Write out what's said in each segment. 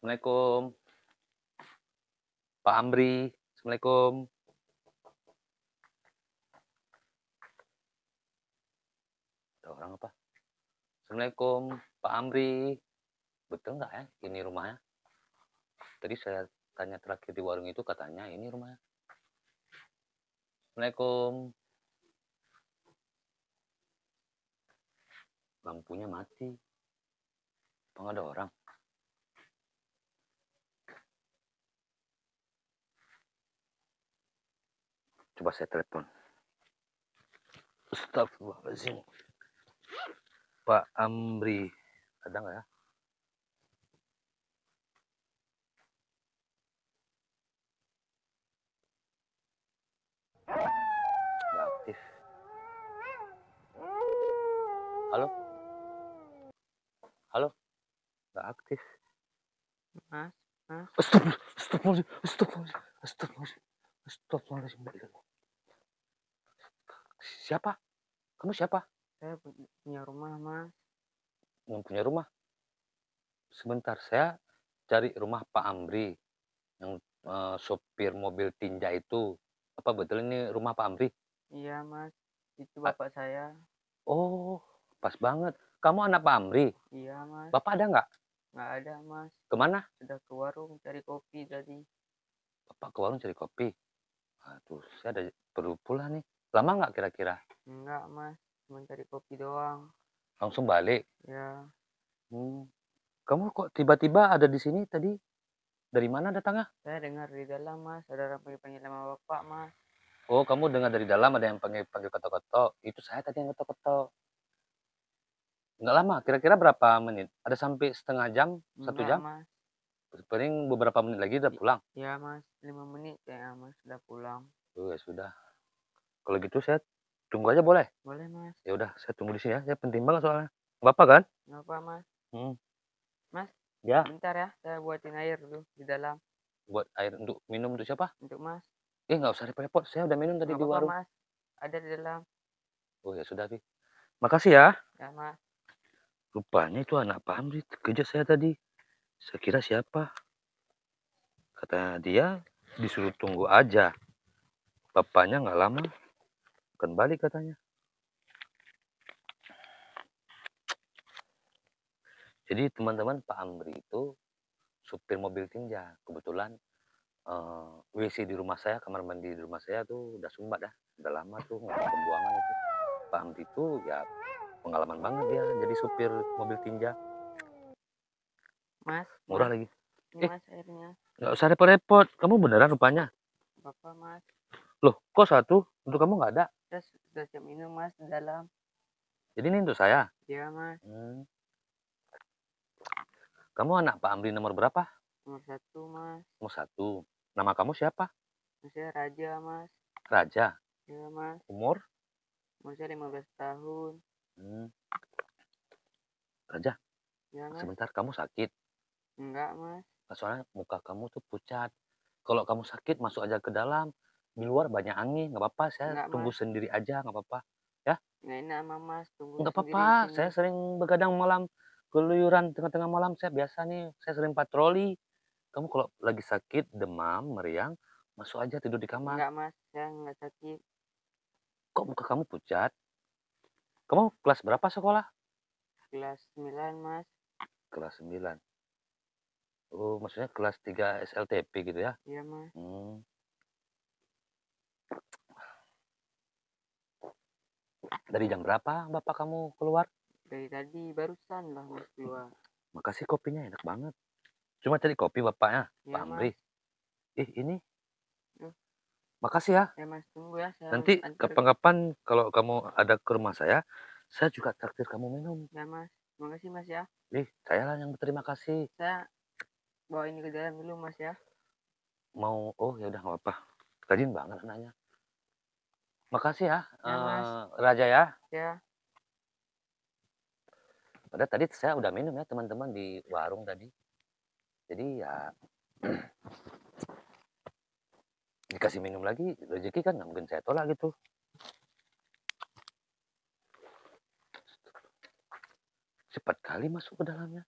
Assalamualaikum, Pak Amri. Assalamualaikum. Ada orang apa? Assalamualaikum, Pak Amri. Betul nggak ya ini rumahnya? Tadi saya tanya terakhir di warung itu katanya ini rumahnya. Assalamualaikum. Lampunya mati. Apa nggak ada orang? Coba saya telepon. Astagfirullahaladzim. Pak Amri. Ada nggak ya? Nggak aktif. Halo? Halo? Nggak aktif. Mas, Mas, Astagfirullahaladzim. Astagfirullahaladzim. Astagfirullahaladzim. Astagfirullahaladzim. Astagfirullahaladzim. Siapa? Kamu siapa? saya punya rumah, Mas. Yang punya rumah? Sebentar, saya cari rumah Pak Amri yang sopir mobil tinja itu. Apa betul ini rumah Pak Amri? Iya, Mas. Itu Ah, bapak saya. oh, pas banget. Kamu anak Pak Amri? Iya, Mas. Bapak ada nggak? Nggak ada, Mas. Kemana? Sudah ke warung cari kopi tadi. Bapak ke warung cari kopi. Aduh, saya ada perlu pulang nih. Lama nggak kira-kira? Enggak, Mas. Cuma cari kopi doang. Langsung balik? Ya, Hmm. Kamu kok tiba-tiba ada di sini tadi? Dari mana datangnya? saya dengar di dalam, Mas. Ada orang panggil-panggil nama bapak, Mas. Oh, kamu dengar dari dalam ada yang panggil-panggil ketok-ketok. Itu saya tadi yang ketok-ketok. Nggak lama, kira-kira berapa menit? Ada sampai setengah jam, 1 Enggak, jam? Mas. Paling beberapa menit lagi udah pulang. Ya, Mas. 5 menit kayaknya, Mas. Sudah pulang. Oh, ya sudah. Kalau gitu saya tunggu aja boleh? Boleh, Mas. Ya udah, saya tunggu di sini ya. Saya penting banget soalnya. Bapak kan? Nggak apa, Mas. Hmm. Mas, Ya, bentar ya. Saya buatin air dulu di dalam. buat air untuk minum untuk siapa? Untuk Mas. Nggak usah repot-repot. Saya udah minum tadi Nggak di apa-apa, warung. Mas. Ada di dalam. Oh ya sudah, Pi. Makasih ya. Ya, Mas. Rupanya itu anak Pak Amri. Kejar saya tadi. Saya kira siapa? Kata dia disuruh tunggu aja. Bapaknya nggak lama. Akan balik katanya. Jadi teman-teman, Pak Amri itu supir mobil tinja. Kebetulan WC di rumah saya, kamar mandi di rumah saya tuh udah sumbat dah. Udah lama tuh nggak ada pembuangan itu. Pak Amri itu ya pengalaman banget dia jadi supir mobil tinja. Mas, Murah Mas. lagi. Ini, Eh, Mas, airnya. nggak usah repot-repot. Kamu beneran rupanya. Bapak, Mas. Loh, kok satu? Untuk kamu nggak ada? Saya sudah siap minum, Mas, di dalam. Jadi ini untuk saya. Iya, Mas. Kamu anak Pak Amri nomor berapa? Nomor 1, Mas. Nomor 1. Nama kamu siapa? Saya Raja, Mas. Raja. Iya, Mas. Umur? Umur saya 15 tahun. Hmm, Raja, Iya, Mas. sebentar kamu sakit. Enggak, Mas. Soalnya muka kamu tuh pucat. Kalau kamu sakit masuk aja ke dalam. Di luar banyak angin, nggak apa-apa. Saya Enggak, tunggu Mas. sendiri aja, nggak apa-apa. Ya, Nggak enak sama Mas. Tunggu nggak sendiri di apa-apa. sini. Saya sering begadang malam, keluyuran tengah-tengah malam. Saya biasa nih, saya sering patroli. Kamu kalau lagi sakit, demam, meriang, masuk aja tidur di kamar. Enggak, Mas. Saya enggak sakit. Kok muka kamu pucat? Kamu kelas berapa sekolah? Kelas 9, Mas. Kelas 9. Oh, maksudnya kelas 3 SLTP gitu ya? Iya, Mas. Hmm. Dari jam berapa bapak kamu keluar? Dari tadi barusan lah, Mas, keluar. Makasih kopinya enak banget. Cuma cari kopi bapaknya, Pak Iya, Amri. Mas. Ini. Duh. Makasih ya. Ya, Mas. Tunggu ya. Saya Nanti antar. kapan-kapan kalau kamu ada ke rumah saya juga traktir kamu minum. Ya, Mas. Makasih, Mas, ya. Saya lah yang berterima kasih. Saya bawa ini ke dalam dulu, Mas, ya. Oh ya udah nggak apa-apa. Rajin banget nanya. Makasih ya, Ya, Mas. Raja ya. Ya. Padahal tadi saya udah minum ya teman-teman di warung tadi. Jadi ya dikasih minum lagi, rezeki kan nggak mungkin saya tolak gitu. Cepat kali masuk ke dalamnya.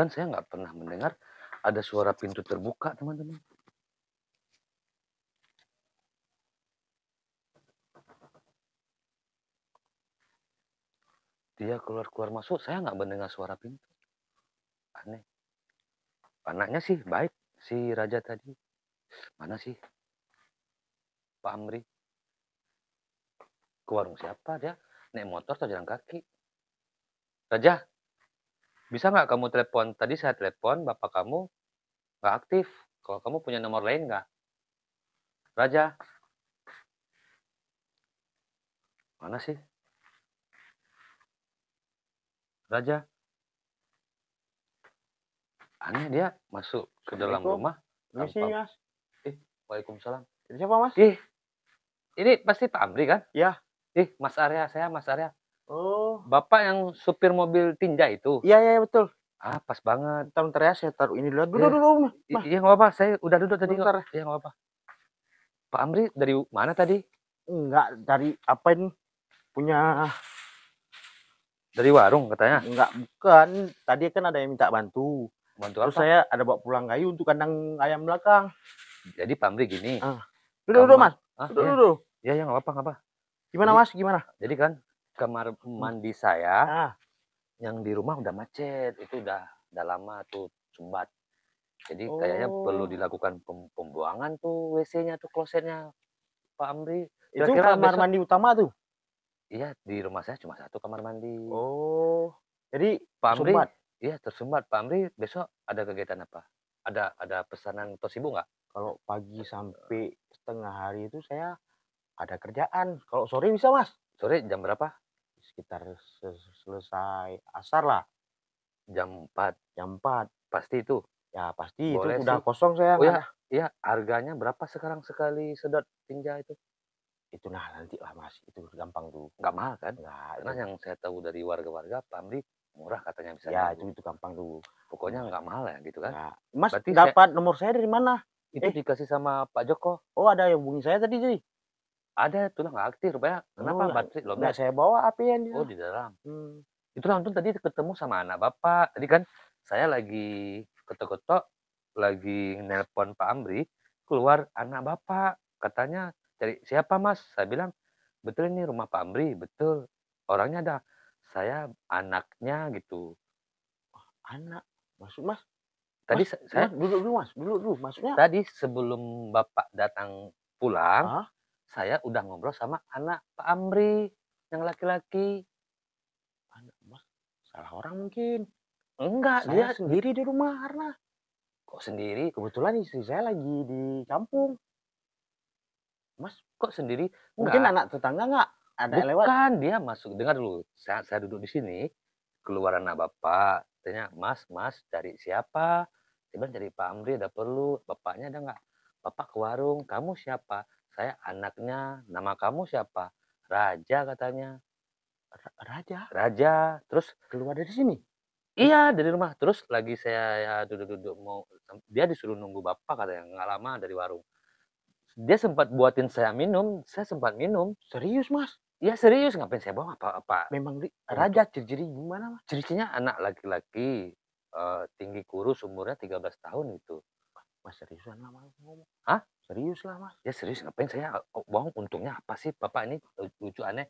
Dan saya nggak pernah mendengar ada suara pintu terbuka, teman-teman. Dia keluar-keluar masuk, saya nggak mendengar suara pintu. Aneh. Anaknya sih baik, si Raja tadi. Mana sih Pak Amri? Ke warung siapa dia? Naik motor atau jalan kaki? Raja, bisa nggak kamu telepon? Tadi saya telepon, bapak kamu nggak aktif. Kalau kamu punya nomor lain nggak? Raja, mana sih? Raja, aneh dia masuk ke dalam Assalamualaikum. rumah Permisi, tanpa. Mas. Waalaikumsalam. Ini siapa, Mas? Ih, ini pasti Pak Amri kan? Iya. Mas Arya, saya Mas Arya. Oh. Bapak yang supir mobil tinja itu? Iya, iya, betul. Pas banget. Bentar ya, saya taruh ini dulu. Iya. Duduk, Mas. Iya nggak apa-apa, saya udah duduk tadi kok. Bentar. Iya nggak apa-apa. Pak Amri dari mana tadi? Enggak, dari apa ini? Punya Dari warung katanya. enggak, bukan. Tadi kan ada yang minta bantu. Bantu Terus apa? saya ada bawa pulang kayu untuk kandang ayam belakang. Jadi Pak Amri gini. Duduk, Mas. Iya. Duduk. Iya nggak apa-apa. Gimana, Mas? Gimana? Jadi kan kamar mandi saya Ah, yang di rumah udah macet, itu udah lama tuh sumbat. Jadi kayaknya perlu dilakukan pembuangan tuh WC-nya tuh, klosetnya Pak Amri. itu Kira-kira kamar besok. mandi utama tuh. Iya, di rumah saya cuma satu kamar mandi. Oh, jadi Pak Amri, sumbat. iya tersumbat. Pak Amri besok ada kegiatan apa? Ada pesanan atau sibuk nggak? Kalau pagi sampai setengah hari itu saya ada kerjaan. Kalau sore bisa, Mas? Sore jam berapa? Sekitar selesai asar lah. Jam 4. Jam 4. Pasti itu? Ya pasti, Boleh itu udah sih. kosong saya. Oh ya, iya, harganya berapa sekarang sekali sedot tinja itu? Itu nah nanti lah, Mas, itu gampang tuh. Nggak mahal kan? Enggak, Karena yang saya tahu dari warga-warga, Pak Amri murah katanya bisa ya nunggu. itu gampang tuh. Pokoknya nggak mahal ya gitu kan? Ya. Mas Berarti dapat nomor saya dari mana? itu dikasih sama Pak Joko. Oh, ada yang hubungi saya tadi, cuy. Ada tuh lah nggak aktif rupanya. Kenapa? Oh, Baterai nggak lowbat. saya bawa HP-nya. Oh, di dalam. Itu langsung tadi ketemu sama anak bapak. Tadi kan saya lagi ketok-ketok, lagi nelpon Pak Amri, keluar anak bapak. Katanya, cari siapa mas? Saya bilang, betul ini rumah Pak Amri, betul. Orangnya ada. Saya anaknya gitu. Anak? Maksud Mas? Tadi Mas, saya Mas, duduk dulu, Mas. Duduk dulu. Maksudnya? tadi sebelum bapak datang pulang, Ah? saya udah ngobrol sama anak Pak Amri yang laki-laki. Anak Mas, salah orang mungkin. Enggak, Saya dia sendiri di rumah karena kok sendiri. kebetulan istri saya lagi di kampung. Mas, Kok sendiri? mungkin Enggak. anak tetangga nggak ada yang lewat. Bukan, dia masuk. Dengar dulu, saya duduk di sini, keluar anak bapak, tanya, "Mas, cari siapa?" Dia bilang, "Cari Pak Amri, ada perlu." Bapaknya ada nggak? "Bapak ke warung." "Kamu siapa?" "Saya anaknya." "Nama kamu siapa?" "Raja," katanya. Raja "Raja." Terus, keluar dari sini? iya dari rumah. Terus lagi saya ya duduk-duduk mau, dia disuruh nunggu bapak katanya, nggak lama dari warung. Dia sempat buatin saya minum, saya sempat minum. Serius, Mas? Iya serius, ngapain saya bohong apa? Memang raja ciri-ciri gimana, Mas? Ciri-cirinya anak laki-laki, tinggi kurus, umurnya 13 tahun gitu. Mas seriusan lah, Mas, ngomong. Hah? Serius lah, Mas. Ya serius, ngapain saya bohong, untungnya apa sih Bapak ini lucu aneh.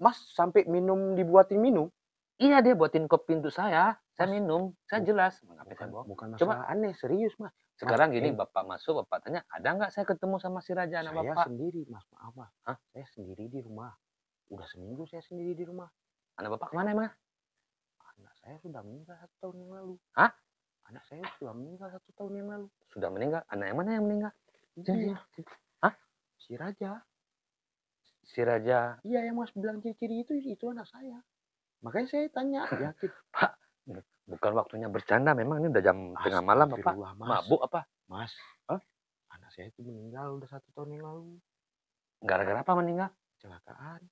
Mas sampai dibuatin minum? Iya, dia buatin kopi untuk saya Mas, minum, saya jelas. Ngapain saya bohong. Bukan Coba masalah aneh, serius, Mas. sekarang gini, Bapak masuk, Bapak tanya, "Ada nggak saya ketemu sama si Raja anak Saya Bapak?" sendiri, Mas, maaf, Mas. Hah? Saya sendiri di rumah. Udah seminggu saya sendiri di rumah. Anak Bapak kemana emang? Anak saya sudah meninggal 1 tahun yang lalu. Hah? Anak saya sudah meninggal 1 tahun yang lalu. Sudah meninggal? Anak yang mana yang meninggal? Iya. Hah? Si Raja. Si Raja. Iya, yang Mas bilang ciri-ciri itu anak saya. Makanya saya tanya, yakin. Pak, bukan waktunya bercanda, memang ini udah jam tengah malam, Bapak. Mabuk apa? Mas, anak saya itu meninggal udah 1 tahun yang lalu. Gara-gara apa meninggal? Kecelakaan.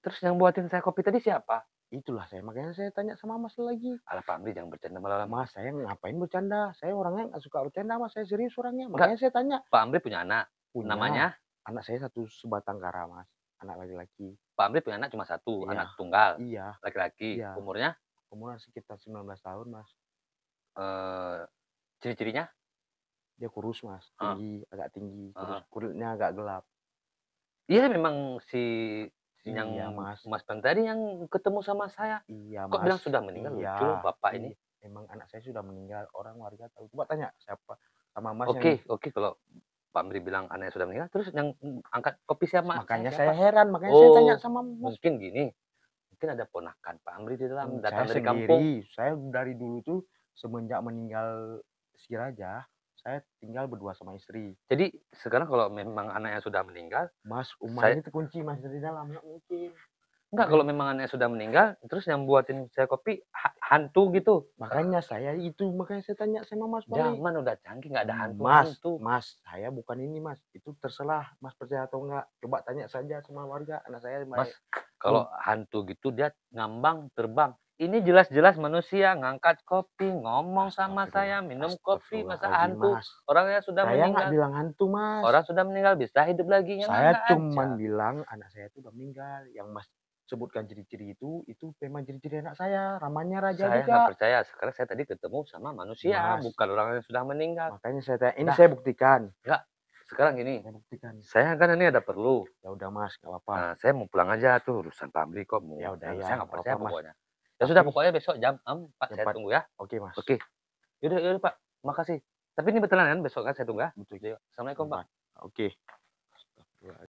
Terus yang buatin saya kopi tadi siapa? Itulah makanya saya tanya sama Mas lagi. Alah Pak Amri, jangan bercanda malah. Mas, saya ngapain bercanda? Saya orangnya nggak suka bercanda, Mas. Saya serius orangnya. Makanya saya tanya. Pak Amri punya anak? Namanya? Anak saya 1 sebatang kara, Mas. Anak laki-laki. Pak Amri punya anak cuma 1, Iya. anak tunggal? Iya. Laki-laki? Iya. Umurnya? Umurnya sekitar 19 tahun, Mas. ciri-cirinya? Dia kurus, Mas, Heeh, agak tinggi, kurus, heeh. kulitnya agak gelap. Iya memang si yang Iya, Mas. Mas bilang tadi yang ketemu sama saya. Iya, Kok Mas. bilang sudah meninggal, Iya, lucu loh bapak ini. emang anak saya sudah meninggal, orang warga tahu. Coba tanya siapa sama Mas yang Oke oke kalau Pak Amri bilang anaknya sudah meninggal, terus yang angkat kopi sama saya makanya saya siapa? heran, makanya saya tanya Oh, sama Mas. mungkin gini, mungkin ada ponakan Pak Amri di dalam, Saya datang dari kampung. sendiri, saya dari dulu tuh semenjak meninggal si Raja, saya tinggal berdua sama istri. Jadi sekarang kalau memang anaknya sudah meninggal, Mas, rumah saya ini terkunci, Mas, dari dalam, nggak mungkin. enggak kalau memang anaknya sudah meninggal, terus yang buatin saya kopi hantu gitu. Makanya saya itu, makanya saya tanya sama Mas balik. Zaman udah canggih nggak ada Mas, hantu-hantu. Mas, saya bukan ini, Mas. Itu terserah Mas percaya atau enggak. Coba tanya saja sama warga, anak saya Mas, baik. kalau hantu gitu dia ngambang, terbang. Ini jelas-jelas manusia ngangkat kopi, ngomong sama saya, minum kopi, masa Astagfirullahaladzim, hantu? Mas. Orangnya sudah Saya nggak meninggal. bilang hantu, Mas. Orang sudah meninggal bisa hidup lagi, ya Saya nggak aja. cuman bilang anak saya itu udah meninggal. Yang Mas sebutkan ciri-ciri itu memang ciri-ciri anak saya. Namanya Raja Saya nggak juga. percaya, sekarang saya tadi ketemu sama manusia, Mas, bukan orang yang sudah meninggal. makanya saya tanya. Ini Dah, saya buktikan. nggak. Sekarang gini, Saya buktikan. saya kan ini ada perlu. Ya udah, Mas, nggak apa-apa. Nah, saya mau pulang aja tuh, urusan pabrik kok mau. Ya udah ya, Saya nggak nggak percaya apa-apa, Mas. pokoknya. Ya sudah, Tapi pokoknya besok jam 4 saya cepat. tunggu ya. Oke, Mas. Oke. Yaudah, yaudah Pak, makasih. Tapi ini betulan kan besok kan saya tunggu ya? Betul. Yuk, Assalamualaikum Pak. Oke.